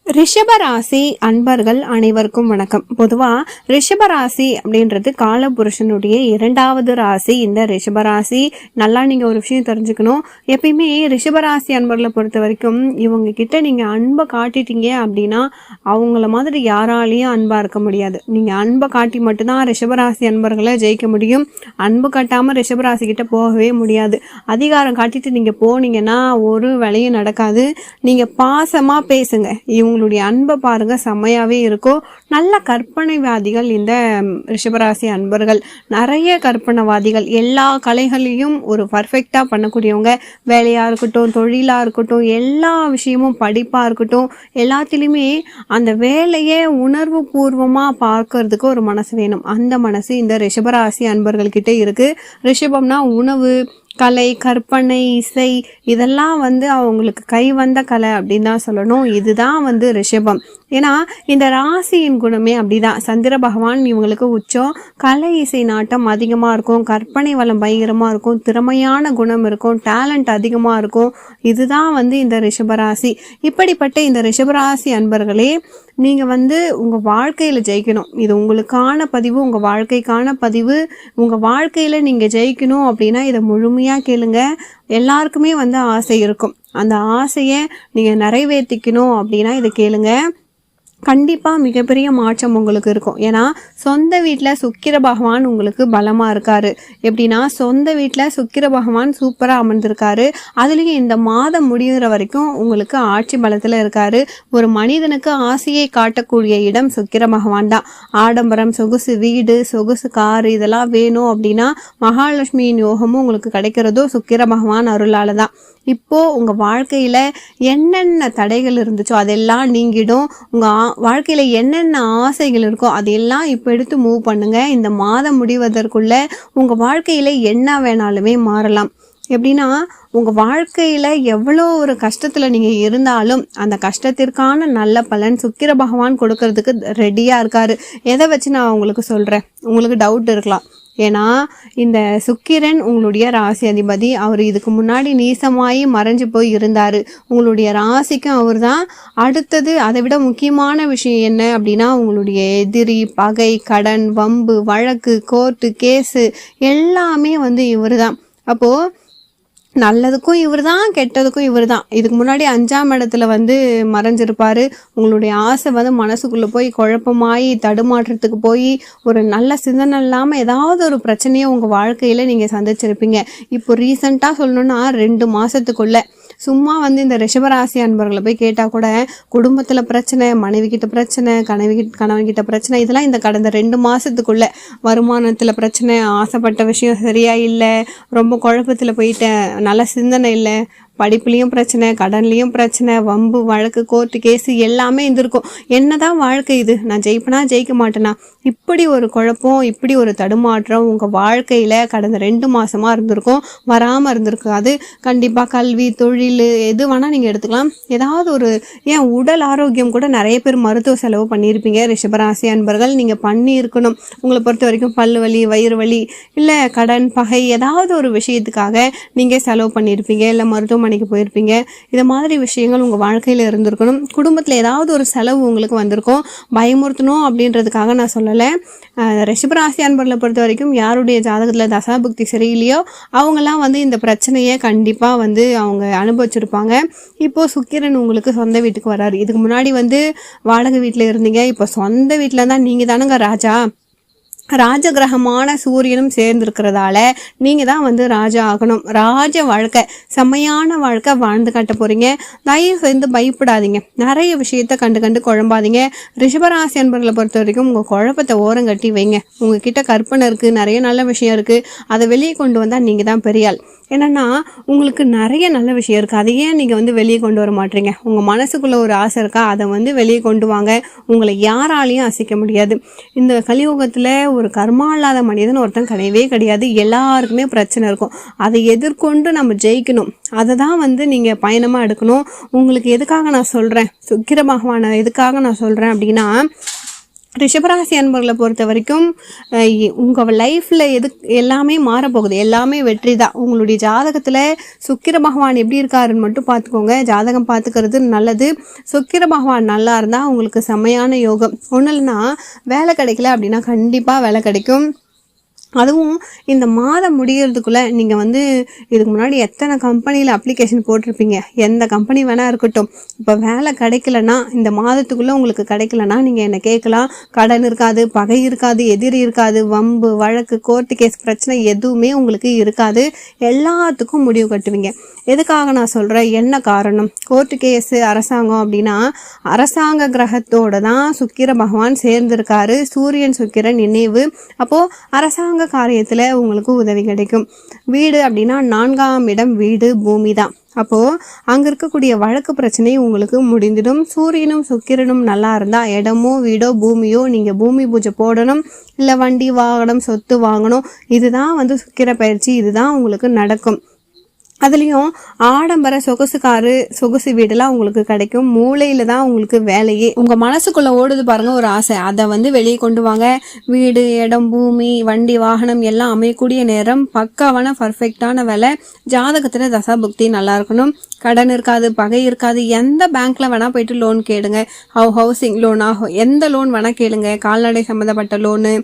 ரிஷபராசி அன்பர்கள் அனைவருக்கும் வணக்கம். பொதுவா ரிஷபராசி அப்படின்றது காலபுருஷனுடைய 2வது ராசி. இந்த ரிஷபராசி நல்லா நீங்க ஒரு விஷயம் தெரிஞ்சுக்கணும். எப்பயுமே ரிஷபராசி அன்பர்களை பொறுத்த வரைக்கும் இவங்க கிட்ட நீங்க அன்பை காட்டிட்டீங்க அப்படின்னா அவங்கள மாதிரி யாராலையும் அன்பா இருக்க முடியாது. நீங்க அன்பை காட்டி மட்டும்தான் ரிஷபராசி அன்பர்களை ஜெயிக்க முடியும். அன்பு காட்டாம ரிஷபராசி கிட்ட போகவே முடியாது. அதிகாரம் காட்டிட்டு நீங்க போனீங்கன்னா ஒரு வேலையும் நடக்காது. நீங்க பாசமா பேசுங்க. உங்களுடைய அன்பை பாருங்க, செம்மையாவே இருக்கும். நல்ல கற்பனைவாதிகள் இந்த ரிஷபராசி அன்பர்கள். நிறைய கற்பனைவாதிகள், எல்லா கலைகளையும் ஒரு பர்ஃபெக்டா பண்ணக்கூடியவங்க. வேலையா இருக்கட்டும், தொழிலா இருக்கட்டும், எல்லா விஷயமும் படிப்பா இருக்கட்டும், எல்லாத்திலுமே அந்த வேலையை உணர்வு பூர்வமா பார்க்கறதுக்கு ஒரு மனசு வேணும். அந்த மனசு இந்த ரிஷபராசி அன்பர்கள் கிட்ட இருக்கு. ரிஷபம்னா உணவு, கலை, கற்பனை, இசை, இதெல்லாம் அவங்களுக்கு கை வந்த கலை அப்படின்னு தான் சொல்லணும். இதுதான் ரிஷபம். ஏன்னா இந்த ராசியின் குணமே அப்படிதான். சந்திர பகவான் இவங்களுக்கு உச்சம். கலை, இசை நாட்டம் அதிகமா இருக்கும். கற்பனை வளம் பயங்கரமா இருக்கும். திறமையான குணம் இருக்கும். டேலண்ட் அதிகமா இருக்கும். இதுதான் இந்த ரிஷபராசி. இப்படிப்பட்ட இந்த ரிஷபராசி அன்பர்களே, நீங்க உங்க வாழ்க்கையில ஜெயிக்கணும். இது உங்களுக்கான பதிவு, உங்க வாழ்க்கைக்கான பதிவு. உங்க வாழ்க்கையில நீங்க ஜெயிக்கணும் அப்படின்னா இதை முழுமையா கேளுங்க. எல்லாருக்குமே ஆசை இருக்கும். அந்த ஆசையை நீங்க நிறைவேற்றிக்கணும் அப்படின்னா இதை கேளுங்க. கண்டிப்பாக மிகப்பெரிய மாற்றம் உங்களுக்கு இருக்கும். ஏன்னா சொந்த வீட்டில் சுக்கிர பகவான் உங்களுக்கு பலமாக இருக்காரு. எப்படின்னா சொந்த வீட்டில் சுக்கிர பகவான் சூப்பராக அமர்ந்திருக்காரு. அதுலேயும் இந்த மாதம் முடிகிற வரைக்கும் உங்களுக்கு ஆட்சி பலத்தில் இருக்காரு. ஒரு மனிதனுக்கு ஆசையை காட்டக்கூடிய இடம் சுக்கிர பகவான் தான். ஆடம்பரம், சொகுசு வீடு, சொகுசு காரு இதெல்லாம் வேணும் அப்படின்னா மகாலட்சுமியின் யோகமும் உங்களுக்கு கிடைக்கிறதோ சுக்கிர பகவான் அருளால் தான். இப்போ உங்க வாழ்க்கையில என்னென்ன தடைகள் இருந்துச்சோ அதெல்லாம் நீங்கிடும். உங்க வாழ்க்கையில என்னென்ன ஆசைகள் இருக்கோ அதையெல்லாம் இப்போ எடுத்து மூவ் பண்ணுங்க. இந்த மாதம் முடிவதற்குள்ள உங்க வாழ்க்கையில என்ன வேணாலுமே மாறலாம். எப்படின்னா உங்க வாழ்க்கையில எவ்வளோ ஒரு கஷ்டத்துல நீங்க இருந்தாலும் அந்த கஷ்டத்திற்கான நல்ல பலன் சுக்கிர பகவான் கொடுக்கறதுக்கு ரெடியா இருக்காரு. எதை வச்சு நான் உங்களுக்கு சொல்றேன், உங்களுக்கு டவுட் இருக்கலாம். ஏன்னா இந்த சுக்கிரன் உங்களுடைய ராசி அதிபதி. அவர் இதுக்கு முன்னாடி நீசமாயி மறைஞ்சு போய் இருந்தாரு. உங்களுடைய ராசிக்கும் அவர் தான். அடுத்தது அதை விட முக்கியமான விஷயம் என்ன அப்படின்னா உங்களுடைய எதிரி, பகை, கடன், வம்பு, வழக்கு, கோர்ட்டு, கேஸு எல்லாமே இவர் தான். அப்போ நல்லதுக்கும் இவர் தான், கெட்டதுக்கும் இவர் தான். இதுக்கு முன்னாடி 5ஆம் இடத்துல மறைஞ்சிருப்பாரு. உங்களுடைய ஆசை மனசுக்குள்ளே போய் குழப்பமாயி தடுமாற்றத்துக்கு போய் ஒரு நல்ல சிந்தனை இல்லாமல் ஏதாவது ஒரு பிரச்சனையை உங்கள் வாழ்க்கையில் நீங்கள் சந்திச்சிருப்பீங்க. இப்போ ரீசெண்டாக சொல்லணுன்னா 2 மாதத்துக்குள்ள சும்மா இந்த ரிஷபராசி அன்பர்களை போய் கேட்டால் கூட குடும்பத்தில் பிரச்சனை, மனைவி கிட்ட பிரச்சனை, கணவன் கிட்ட பிரச்சனை, இதெல்லாம் இந்த கடந்த 2 மாதத்துக்குள்ள. வருமானத்தில் பிரச்சனை, ஆசைப்பட்ட விஷயம் சரியா இல்லை, ரொம்ப குழப்பத்தில் போயிட்டேன், நல்ல சிந்தனை இல்லை, படிப்புலேயும் பிரச்சனை, கடன்லேயும் பிரச்சனை, வம்பு, வழக்கு, கோர்ட்டு, கேஸு எல்லாமே இருந்திருக்கும். என்னதான் வாழ்க்கை இது, நான் ஜெயிப்பனா ஜெயிக்க மாட்டேனா, இப்படி ஒரு குழப்பம், இப்படி ஒரு தடுமாற்றம் உங்கள் வாழ்க்கையில் கடந்த 2 மாதமாக இருந்திருக்கும். வராமல் இருந்திருக்காது. கண்டிப்பாக கல்வி, தொழில் எது வேணால் நீங்கள் எடுத்துக்கலாம். ஏதாவது ஒரு ஏன் உடல் ஆரோக்கியம் கூட நிறைய பேர் மருத்துவ செலவு பண்ணியிருப்பீங்க. ரிஷபராசி அன்பர்கள் நீங்கள் பண்ணியிருக்கணும். உங்களை பொறுத்த வரைக்கும் பல்லு வலி, வயிறு வலி, இல்லை கடன், பகை, ஏதாவது ஒரு விஷயத்துக்காக நீங்கள் செலவு பண்ணியிருப்பீங்க. இல்லை மருத்துவமனைக்கு போயிருப்பீங்க. இது மாதிரி விஷயங்கள் உங்கள் வாழ்க்கையில் இருந்திருக்கணும். குடும்பத்தில் ஏதாவது ஒரு செலவு உங்களுக்கு வந்திருக்கும். பயமுறுத்தணும் அப்படின்றதுக்காக நான் சொல்லலை. ரிஷபராசி அன்பர்களை பொறுத்த வரைக்கும் யாருடைய ஜாதகத்தில் தசாபுக்தி சரியில்லையோ அவங்கெல்லாம் இந்த பிரச்சனையை கண்டிப்பாக அவங்க அனுபவிச்சிருப்பாங்க. இப்போது சுக்கிரன் உங்களுக்கு சொந்த வீட்டுக்கு வராரு. இதுக்கு முன்னாடி வாடகை வீட்டில் இருந்தீங்க. இப்போ சொந்த வீட்டில் தான் நீங்கள் தானுங்க ராஜா. ராஜகிரகமான சூரியனும் சேர்ந்திருக்கிறதால நீங்க தான் ராஜா ஆகணும். ராஜ வாழ்க்கை, செம்மையான வாழ்க்கை வாழ்ந்து காட்ட போறீங்க. தயவு செய்து பயப்படாதீங்க. நிறைய விஷயத்த கண்டு குழம்பாதீங்க. ரிஷபராசி அன்பர்களை பொறுத்த வரைக்கும் உங்க குழப்பத்தை ஓரம் கட்டி வைங்க. உங்ககிட்ட கற்பனை இருக்கு, நிறைய நல்ல விஷயம் இருக்கு, அதை வெளியே கொண்டு வந்தா நீங்க தான் பெரியாள். என்னன்னா உங்களுக்கு நிறைய நல்ல விஷயம் இருக்குது, அதை ஏன் நீங்கள் வெளியே கொண்டு வர மாட்டீங்க? உங்கள் மனசுக்குள்ளே ஒரு ஆசை இருக்கா, அதை வெளியே கொண்டு வாங்க. உங்களை யாராலையும் அசைக்க முடியாது. இந்த கலியுகத்தில் ஒரு கர்மா இல்லாத மனிதன் ஒருத்தன் கிடையவே கிடையாது. எல்லாருக்குமே பிரச்சனை இருக்கும். அதை எதிர்கொண்டு நம்ம ஜெயிக்கணும். அதை தான் நீங்கள் பயணமாக எடுக்கணும். உங்களுக்கு எதுக்காக நான் சொல்கிறேன், சுக்கிர பகவானை எதுக்காக நான் சொல்கிறேன் அப்படின்னா ரிஷபராசி அன்பர்களை பொறுத்த வரைக்கும் உங்கள் லைஃப்பில் எல்லாமே மாறப்போகுது, எல்லாமே வெற்றி தான். உங்களுடைய ஜாதகத்தில் சுக்கிர பகவான் எப்படி இருக்காருன்னு மட்டும் பார்த்துக்கோங்க. ஜாதகம் பார்த்துக்கிறது நல்லது. சுக்கிர பகவான் நல்லா இருந்தால் உங்களுக்கு செம்மையான யோகம். ஒன்றும் இல்லைன்னா வேலை கிடைக்கல அப்படின்னா கண்டிப்பாக வேலை கிடைக்கும். அதுவும் இந்த மாதம் முடிகிறதுக்குள்ளே நீங்கள் இதுக்கு முன்னாடி எத்தனை கம்பெனியில் அப்ளிகேஷன் போட்டிருப்பீங்க, எந்த கம்பெனி வேணால் இருக்கட்டும். இப்போ வேலை கிடைக்கலன்னா, இந்த மாதத்துக்குள்ளே உங்களுக்கு கிடைக்கலன்னா நீங்கள் என்னை கேட்கலாம். கடன் இருக்காது, பகை இருக்காது, எதிரி இருக்காது, வம்பு வழக்கு கோர்ட்டு கேஸ் பிரச்சனை எதுவுமே உங்களுக்கு இருக்காது. எல்லாத்துக்கும் முடிவு கட்டுவீங்க. எதுக்காக நான் சொல்கிறேன், என்ன காரணம்? கோர்ட்டு கேஸு அரசாங்கம் அப்படின்னா அரசாங்க கிரகத்தோடு தான் சுக்கிர பகவான் சேர்ந்திருக்காரு. சூரியன் சுக்கிரன் நினைவு. அப்போது அரசாங்க காரியத்தில் உங்களுக்கு உதவி கிடைக்கும். வீடு அப்படின்னா 4ஆம் இடம் வீடு பூமி தான். அப்போது அங்கே இருக்கக்கூடிய வழக்கு பிரச்சனை உங்களுக்கு முடிந்துடும். சூரியனும் சுக்கிரனும் நல்லா இருந்தால் இடமோ வீடோ பூமியோ நீங்கள் பூமி பூஜை போடணும். இல்லை வண்டி வாகனம் சொத்து வாங்கணும். இதுதான் சுக்கிர பயிற்சி. இதுதான் உங்களுக்கு நடக்கும். அதுலேயும் ஆடம்பர சொகுசு வீடெல்லாம் உங்களுக்கு கிடைக்கும். மூளையில் தான் உங்களுக்கு வேலையே. உங்கள் மனசுக்குள்ளே ஓடுது பாருங்கள் ஒரு ஆசை, அதை வெளியே கொண்டு வாங்க. வீடு, இடம், பூமி, வண்டி, வாகனம் எல்லாம் அமையக்கூடிய நேரம், பக்காவான பர்ஃபெக்டான வேலை. ஜாதகத்தில் தசாபுக்தி நல்லா இருக்கணும். கடன் இருக்காது, பகை இருக்காது. எந்த பேங்க்கில் வேணால் போயிட்டு லோன் கேளுங்க. ஹவுசிங் லோனா, எந்த லோன் வேணால் கேளுங்க. கால்நடை சம்மந்தப்பட்ட லோனு,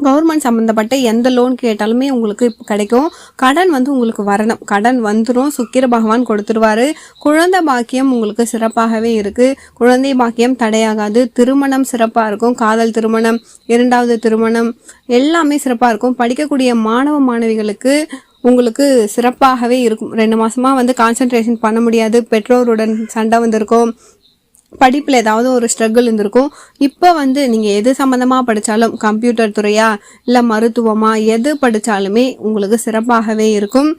கவர்மெண்ட் சம்மந்தப்பட்ட எந்த லோன் கேட்டாலுமே உங்களுக்கு கிடைக்கும். கடன் உங்களுக்கு வரணும். கடன் வந்துடும். சுக்கிர பகவான் கொடுத்துருவாரு. குழந்தை பாக்கியம் உங்களுக்கு சிறப்பாகவே இருக்குது. குழந்தை பாக்கியம் தடையாகாது. திருமணம் சிறப்பாக இருக்கும். காதல் திருமணம், 2வது திருமணம் எல்லாமே சிறப்பாக இருக்கும். படிக்கக்கூடிய மாணவ மாணவிகளுக்கு உங்களுக்கு சிறப்பாகவே இருக்கும். 2 மாதமாக கான்சன்ட்ரேஷன் பண்ண முடியாது. பெற்றோருடன் சண்டை வந்திருக்கும். படிப்பில் ஏதாவது ஒரு ஸ்ட்ரகிள் இருந்திருக்கும். இப்போ நீங்கள் எது சம்மந்தமாக படித்தாலும், கம்ப்யூட்டர் துறையா இல்லை மருத்துவமா, எது படித்தாலுமே உங்களுக்கு சிறப்பாகவே இருக்கும்.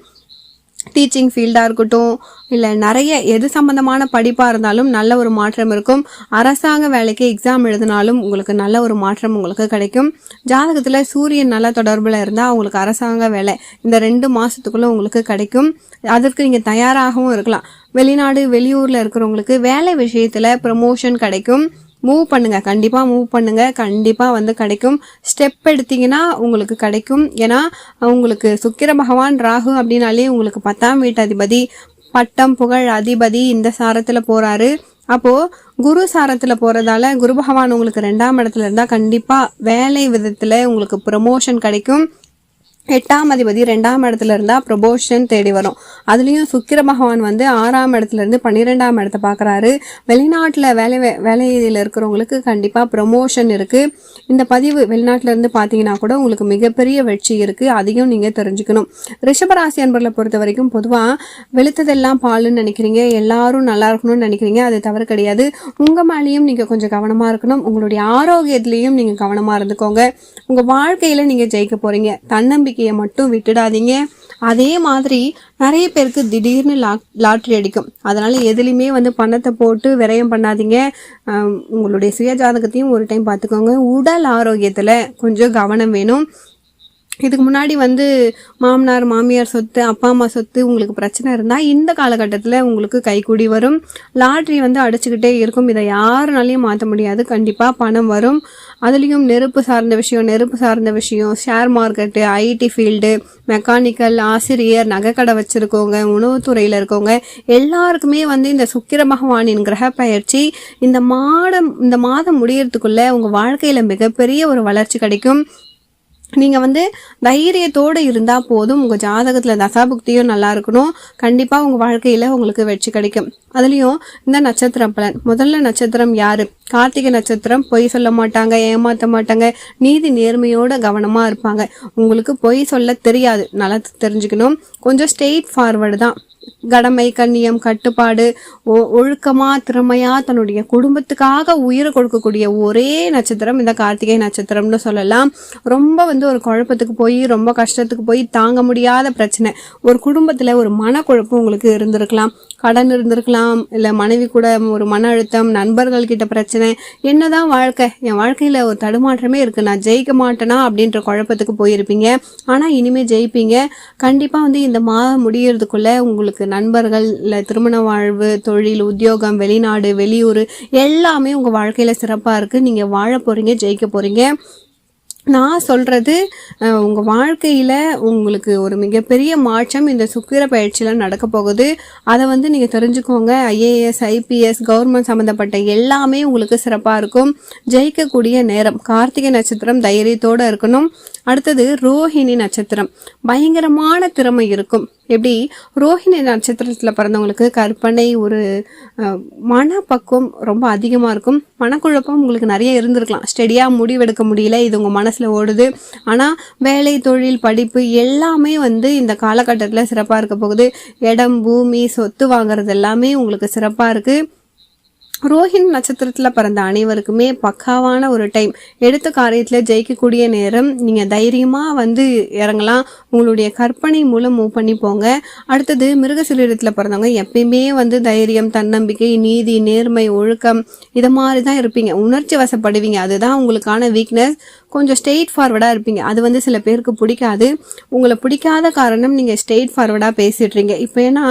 டீச்சிங் ஃபீல்டாக இருக்கட்டும், இல்லை நிறைய எது சம்மந்தமான படிப்பாக இருந்தாலும் நல்ல ஒரு மாற்றம் இருக்கும். அரசாங்க வேலைக்கு எக்ஸாம் எழுதினாலும் உங்களுக்கு நல்ல ஒரு மாற்றம் உங்களுக்கு கிடைக்கும். ஜாதகத்தில் சூரியன் நல்ல தொடர்பில் இருந்தால் உங்களுக்கு அரசாங்க வேலை இந்த 2 மாதத்துக்குள்ளே உங்களுக்கு கிடைக்கும். அதற்கு நீங்கள் தயாராகவும் இருக்கலாம். வெளிநாடு வெளியூரில் இருக்கிறவங்களுக்கு வேலை விஷயத்தில் ப்ரமோஷன் கிடைக்கும். மூவ் பண்ணுங்கள், கண்டிப்பாக மூவ் பண்ணுங்கள், கண்டிப்பாக கிடைக்கும். ஸ்டெப் எடுத்தீங்கன்னா உங்களுக்கு கிடைக்கும். ஏன்னா உங்களுக்கு சுக்கிர பகவான் ராகு அப்படின்னாலே உங்களுக்கு 10ஆம் வீட்டு அதிபதி, பட்டம் புகழ் அதிபதி இந்த சாரத்தில் போகிறாரு. அப்போது குரு சாரத்தில் போகிறதால குரு பகவான் உங்களுக்கு 2ஆம் இடத்துல இருந்தால் கண்டிப்பாக வேலை விதத்தில் உங்களுக்கு ப்ரமோஷன் கிடைக்கும். 8ஆம் அதிபதி 2ஆம் இடத்துல இருந்தால் ப்ரொமோஷன் தேடி வரும். அதுலேயும் சுக்கிர பகவான் 6ஆம் இடத்துல இருந்து 12ஆம் இடத்தை பார்க்குறாரு. வெளிநாட்டில் வேலையில் இருக்கிறவங்களுக்கு கண்டிப்பாக ப்ரொமோஷன் இருக்குது. இந்த பதிவு வெளிநாட்டில் இருந்து பார்த்தீங்கன்னா கூட உங்களுக்கு மிகப்பெரிய வெற்றி இருக்குது. அதையும் நீங்கள் தெரிஞ்சுக்கணும். ரிஷபராசி அன்பர்களை பொறுத்த வரைக்கும் பொதுவாக வெளுத்ததெல்லாம் பாலுன்னு நினைக்கிறீங்க, எல்லாரும் நல்லா இருக்கணும்னு நினைக்கிறீங்க. அது தவறு கிடையாது. உங்கள் மேலேயும் நீங்கள் கொஞ்சம் கவனமாக இருக்கணும். உங்களுடைய ஆரோக்கியத்துலேயும் நீங்கள் கவனமாக இருந்துக்கோங்க. உங்கள் வாழ்க்கையில் நீங்கள் ஜெயிக்க போகிறீங்க. தன்னம்பிக்கையை மட்டும் விட்டுடாதீங்க. அதே மாதிரி நிறைய பேருக்கு திடீர்னு லாட்ரி அடிக்கும். அதனால எதுலையுமே பணத்தை போட்டு விரயம் பண்ணாதீங்க. உங்களுடைய சுய ஜாதகத்தையும் ஒரு டைம் பார்த்துக்கோங்க. உடல் ஆரோக்கியத்தில் கொஞ்சம் கவனம் வேணும். இதுக்கு முன்னாடி மாமனார் மாமியார் சொத்து, அப்பா அம்மா சொத்து உங்களுக்கு பிரச்சனை இருந்தால் இந்த காலகட்டத்தில் உங்களுக்கு கைக்கூடி வரும். லாட்ரி அடிச்சுக்கிட்டே இருக்கும். இதை யாருனாலையும் மாற்ற முடியாது. கண்டிப்பாக பணம் வரும். அதுலேயும் நெருப்பு சார்ந்த விஷயம், share market, IT field, mechanical, ஆசிரியர், நகைக்கடை வச்சுருக்கவங்க, உணவுத்துறையில் இருக்கவங்க எல்லாருக்குமே இந்த சுக்கிர பகவானின் கிரக பயிற்சி இந்த மாதம் முடியறதுக்குள்ளே உங்கள் வாழ்க்கையில் மிகப்பெரிய ஒரு வளர்ச்சி கிடைக்கும். நீங்கள் தைரியத்தோடு இருந்தால் போதும். உங்கள் ஜாதகத்தில் தசாபுக்தியும் நல்லா இருக்கணும். கண்டிப்பாக உங்கள் வாழ்க்கையில் உங்களுக்கு வெற்றி கிடைக்கும். அதுலேயும் இந்த நட்சத்திர பலன், முதல்ல நட்சத்திரம் யார்? கார்த்திகை நட்சத்திரம். பொய் சொல்ல மாட்டாங்க, ஏமாற்ற மாட்டாங்க, நீதி நேர்மையோட கவனமாக இருப்பாங்க. உங்களுக்கு பொய் சொல்ல தெரியாது, நல்லா தெரிஞ்சுக்கணும். கொஞ்சம் ஸ்ட்ரெயிட் ஃபார்வர்டு தான். கடமை, கண்ணியம், கட்டுப்பாடு, ஒழுக்கமாக திறமையாக தன்னுடைய குடும்பத்துக்காக உயிரை கொடுக்கக்கூடிய ஒரே நட்சத்திரம் இந்த கார்த்திகை நட்சத்திரம்னு சொல்லலாம். ரொம்ப ஒரு குழப்பத்துக்கு போய், ரொம்ப கஷ்டத்துக்கு போய், தாங்க முடியாத பிரச்சனை, ஒரு குடும்பத்தில் ஒரு மனக்குழப்பம் உங்களுக்கு இருந்திருக்கலாம். கடன் இருந்திருக்கலாம், இல்லை மனைவி கூட ஒரு மன அழுத்தம், நண்பர்கள் கிட்ட பிரச்சனை. என்னதான் வாழ்க்கை, என் வாழ்க்கையில் ஒரு தடுமாற்றமே இருக்குது, நான் ஜெயிக்க மாட்டேனா அப்படின்ற குழப்பத்துக்கு போயிருப்பீங்க. ஆனால் இனிமேல் ஜெயிப்பீங்க. கண்டிப்பாக இந்த மாதம் முடியறதுக்குள்ளே உங்களுக்கு உங்களுக்கு நண்பர்கள், இல்லை திருமண வாழ்வு, தொழில், உத்தியோகம், வெளிநாடு, வெளியூர் எல்லாமே உங்கள் வாழ்க்கையில் சிறப்பாக இருக்குது. நீங்கள் வாழ போகிறீங்க, ஜெயிக்க போகிறீங்க. நான் சொல்கிறது உங்கள் வாழ்க்கையில் உங்களுக்கு ஒரு மிகப்பெரிய மாற்றம் இந்த சுக்கிர பயிற்சியில் நடக்க போகுது. அதை நீங்கள் தெரிஞ்சுக்கோங்க. ஐஏஎஸ், ஐபிஎஸ், கவர்மெண்ட் சம்மந்தப்பட்ட எல்லாமே உங்களுக்கு சிறப்பாக இருக்கும். ஜெயிக்கக்கூடிய நேரம். கார்த்திகை நட்சத்திரம் தைரியத்தோடு இருக்கணும். அடுத்தது ரோஹிணி நட்சத்திரம். பயங்கரமான திறமை இருக்கும். எப்படி ரோஹிணி நட்சத்திரத்தில் பிறந்தவங்களுக்கு கற்பனை, ஒரு மனப்பக்குவம் ரொம்ப அதிகமாக இருக்கும். மனக்குழப்பம் உங்களுக்கு நிறைய இருந்திருக்கலாம். ஸ்டெடியாக முடிவெடுக்க முடியல, இது உங்கள் மனசில் ஓடுது. ஆனால் வேலை, தொழில், படிப்பு எல்லாமே இந்த காலகட்டத்தில் சிறப்பாக இருக்க போகுது. இடம், பூமி, சொத்து வாங்குறது எல்லாமே உங்களுக்கு சிறப்பாக இருக்குது. ரோஹிணி நட்சத்திரத்தில் பிறந்த அனைவருக்குமே பக்காவான ஒரு டைம். எடுத்த காரியத்தில் ஜெயிக்கக்கூடிய நேரம். நீங்கள் தைரியமாக இறங்கலாம். உங்களுடைய கற்பனை மூலம் மூவ் பண்ணி போங்க. அடுத்தது மிருகசீரிடத்தில் பிறந்தவங்க எப்பயுமே தைரியம், தன்னம்பிக்கை, நீதி, நேர்மை, ஒழுக்கம் இதை மாதிரி தான் இருப்பீங்க. உணர்ச்சி வசப்படுவீங்க. அதுதான் உங்களுக்கான வீக்னஸ். கொஞ்சம் ஸ்ட்ரெயிட் ஃபார்வர்டாக இருப்பீங்க. அது சில பேருக்கு பிடிக்காது. உங்களை பிடிக்காத காரணம் நீங்கள் ஸ்ட்ரெயிட் ஃபார்வர்டாக பேசிடுறீங்க. இப்போ ஏன்னா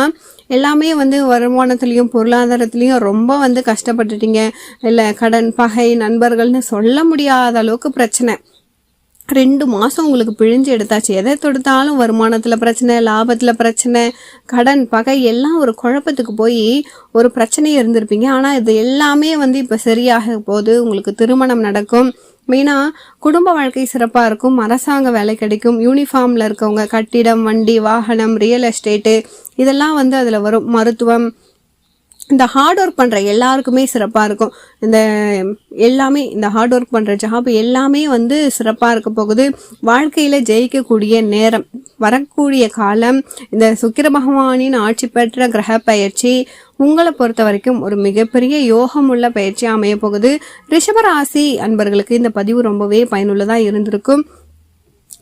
எல்லாமே வருமானத்துலேயும் பொருளாதாரத்துலேயும் ரொம்ப கஷ்டப்பட்டுட்டீங்க. இல்லை கடன், பகை, நண்பர்கள்னு சொல்ல முடியாத அளவுக்கு பிரச்சனை. 2 மாதம் உங்களுக்கு பிழிஞ்சு எடுத்தாச்சு. எதை தொடுத்தாலும் வருமானத்தில் பிரச்சனை, லாபத்தில் பிரச்சனை, கடன், பகை எல்லாம் ஒரு குழப்பத்துக்கு போய் ஒரு பிரச்சனையே இருந்திருப்பீங்க. ஆனால் இது எல்லாமே இப்போ சரியாக போது. உங்களுக்கு திருமணம் நடக்கும். மெயினாக குடும்ப வாழ்க்கை சிறப்பாக இருக்கும். அரசாங்க வேலை கிடைக்கும். யூனிஃபார்மில் இருக்கவங்க, கட்டிடம், வண்டி, வாகனம், ரியல் எஸ்டேட்டு இதெல்லாம் அதில் வரும். மருத்துவம், இந்த ஹார்ட் ஒர்க் பண்ணுற எல்லாருக்குமே சிறப்பாக இருக்கும். இந்த ஹார்ட் ஒர்க் பண்ணுற ஜாப் எல்லாமே சிறப்பாக இருக்க போகுது. வாழ்க்கையில் ஜெயிக்கக்கூடிய நேரம். வரக்கூடிய காலம். இந்த சுக்கிர பகவானின் ஆட்சி பெற்ற கிரக பயிற்சி உங்களை பொறுத்த வரைக்கும் ஒரு மிகப்பெரிய யோகமுள்ள பயிற்சியாக அமைய போகுது. ரிஷபராசி அன்பர்களுக்கு இந்த பதிவு ரொம்பவே பயனுள்ளதாக இருந்திருக்கும்.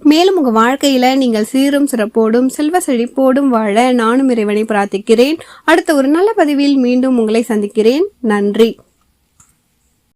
மேலும் உங்கள் வாழ்க்கையில் நீங்கள் சீரும் சிறப்போடும் செல்வ செழிப்போடும் வாழ நானும் இறைவனை பிரார்த்திக்கிறேன். அடுத்த ஒரு நல்ல பதிவில் மீண்டும் உங்களை சந்திக்கிறேன். நன்றி.